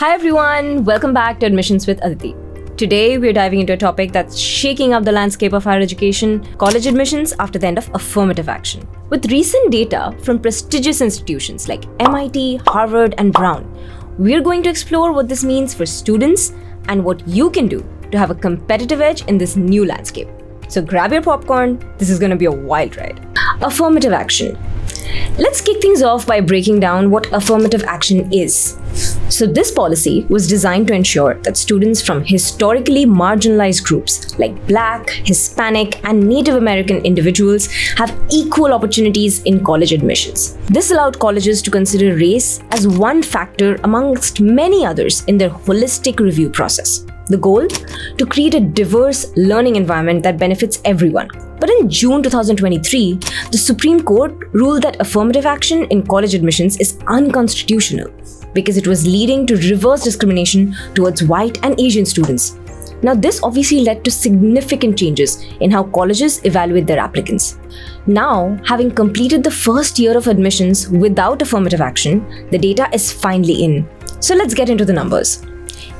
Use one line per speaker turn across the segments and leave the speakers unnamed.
Hi everyone, welcome back to Admissions with Aditi. Today we're diving into a topic that's shaking up the landscape of higher education, college admissions after the end of affirmative action. With recent data from prestigious institutions like MIT, Harvard, and Brown, we're going to explore what this means for students and what you can do to have a competitive edge in this new landscape. So grab your popcorn, this is going to be a wild ride. Affirmative action. Let's kick things off by breaking down what affirmative action is. So this policy was designed to ensure that students from historically marginalized groups like Black, Hispanic, and Native American individuals have equal opportunities in college admissions. This allowed colleges to consider race as one factor amongst many others in their holistic review process. The goal? To create a diverse learning environment that benefits everyone. But in June 2023, the Supreme Court ruled that affirmative action in college admissions is unconstitutional because it was leading to reverse discrimination towards white and Asian students. Now, this obviously led to significant changes in how colleges evaluate their applicants. Now, having completed the first year of admissions without affirmative action, the data is finally in. So let's get into the numbers.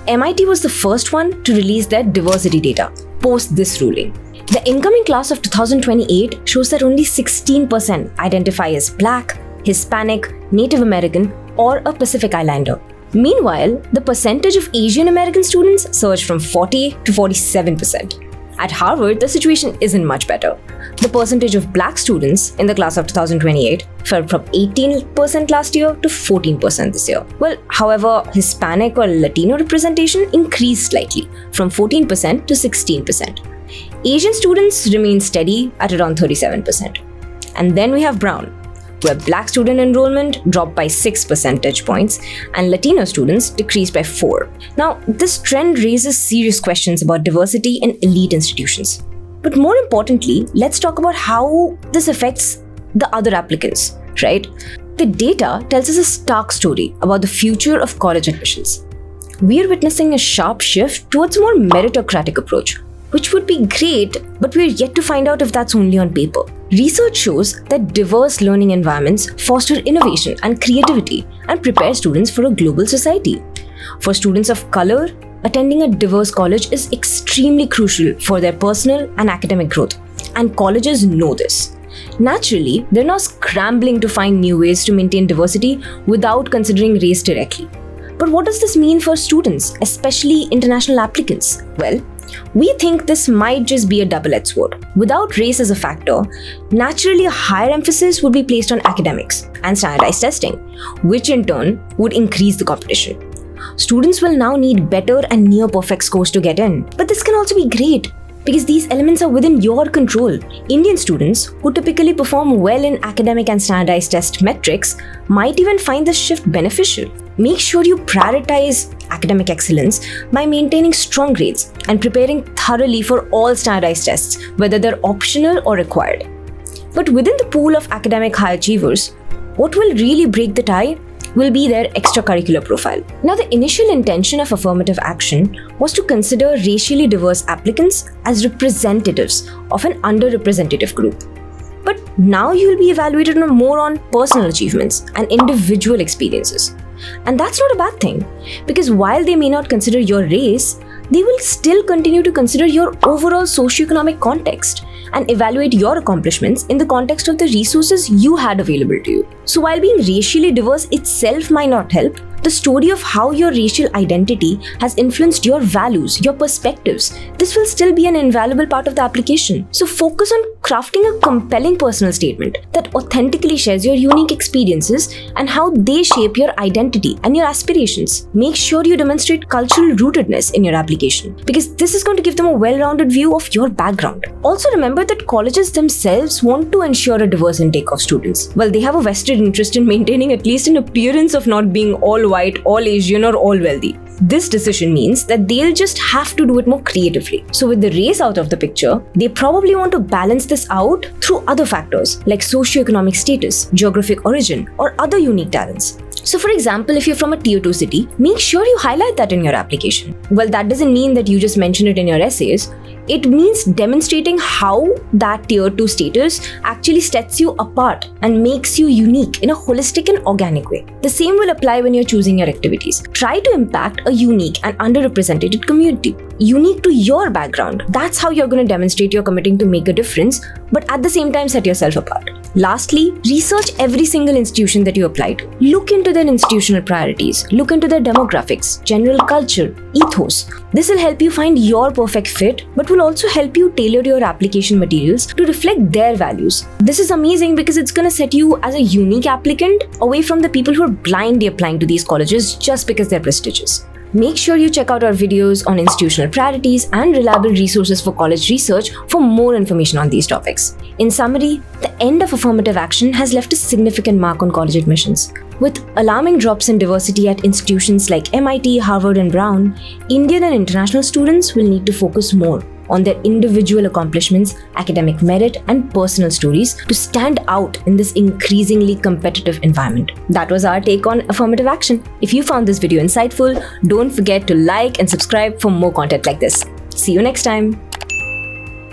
MIT was the first one to release their diversity data post this ruling. The incoming class of 2028 shows that only 16% identify as Black, Hispanic, Native American, or a Pacific Islander. Meanwhile, the percentage of Asian American students surged from 40 to 47%. At Harvard, the situation isn't much better. The percentage of Black students in the class of 2028 fell from 18% last year to 14% this year. However, Hispanic or Latino representation increased slightly from 14% to 16%. Asian students remain steady at around 37%. And then we have Brown, where Black student enrollment dropped by 6 percentage points and Latino students decreased by 4. Now, this trend raises serious questions about diversity in elite institutions. But more importantly, let's talk about how this affects the other applicants, right? The data tells us a stark story about the future of college admissions. We are witnessing a sharp shift towards a more meritocratic approach, which would be great, but we're yet to find out if that's only on paper. Research shows that diverse learning environments foster innovation and creativity and prepare students for a global society. For students of color, attending a diverse college is extremely crucial for their personal and academic growth, and colleges know this. Naturally, they're now scrambling to find new ways to maintain diversity without considering race directly. But what does this mean for students, especially international applicants? Well, we think this might just be a double-edged sword. Without race as a factor, naturally a higher emphasis would be placed on academics and standardized testing, which in turn would increase the competition. Students will now need better and near-perfect scores to get in. But this can also be great because these elements are within your control. Indian students who typically perform well in academic and standardized test metrics might even find this shift beneficial. Make sure you prioritize academic excellence by maintaining strong grades and preparing thoroughly for all standardized tests, whether they're optional or required. But within the pool of academic high achievers, what will really break the tie will be their extracurricular profile. Now, the initial intention of affirmative action was to consider racially diverse applicants as representatives of an underrepresented group. But now you will be evaluated more on personal achievements and individual experiences. And that's not a bad thing, because while they may not consider your race, they will still continue to consider your overall socioeconomic context and evaluate your accomplishments in the context of the resources you had available to you. So while being racially diverse itself might not help, the story of how your racial identity has influenced your values, your perspectives, this will still be an invaluable part of the application. So focus on crafting a compelling personal statement that authentically shares your unique experiences and how they shape your identity and your aspirations. Make sure you demonstrate cultural rootedness in your application, because this is going to give them a well-rounded view of your background. Also remember that colleges themselves want to ensure a diverse intake of students. Well, they have a vested interest in maintaining at least an appearance of not being all white, all Asian, or all wealthy. This decision means that they'll just have to do it more creatively. So with the race out of the picture, they probably want to balance this out through other factors like socioeconomic status, geographic origin, or other unique talents. So for example, if you're from a tier 2 city, make sure you highlight that in your application. Well, that doesn't mean that you just mention it in your essays. It means demonstrating how that tier 2 status actually sets you apart and makes you unique in a holistic and organic way. The same will apply when you're choosing your activities. Try to impact a unique and underrepresented community, unique to your background. That's how you're going to demonstrate you're committing to make a difference, but at the same time set yourself apart. Lastly, research every single institution that you apply to. Look into their institutional priorities, look into their demographics, general culture, ethos. This will help you find your perfect fit, but will also help you tailor your application materials to reflect their values. This is amazing because it's going to set you as a unique applicant away from the people who are blindly applying to these colleges just because they're prestigious. Make sure you check out our videos on institutional priorities and reliable resources for college research for more information on these topics. In summary, the end of affirmative action has left a significant mark on college admissions. With alarming drops in diversity at institutions like MIT, Harvard, and Brown, Indian and international students will need to focus more on their individual accomplishments, academic merit, and personal stories to stand out in this increasingly competitive environment. That was our take on affirmative action. If you found this video insightful, don't forget to like and subscribe for more content like this. See you next time.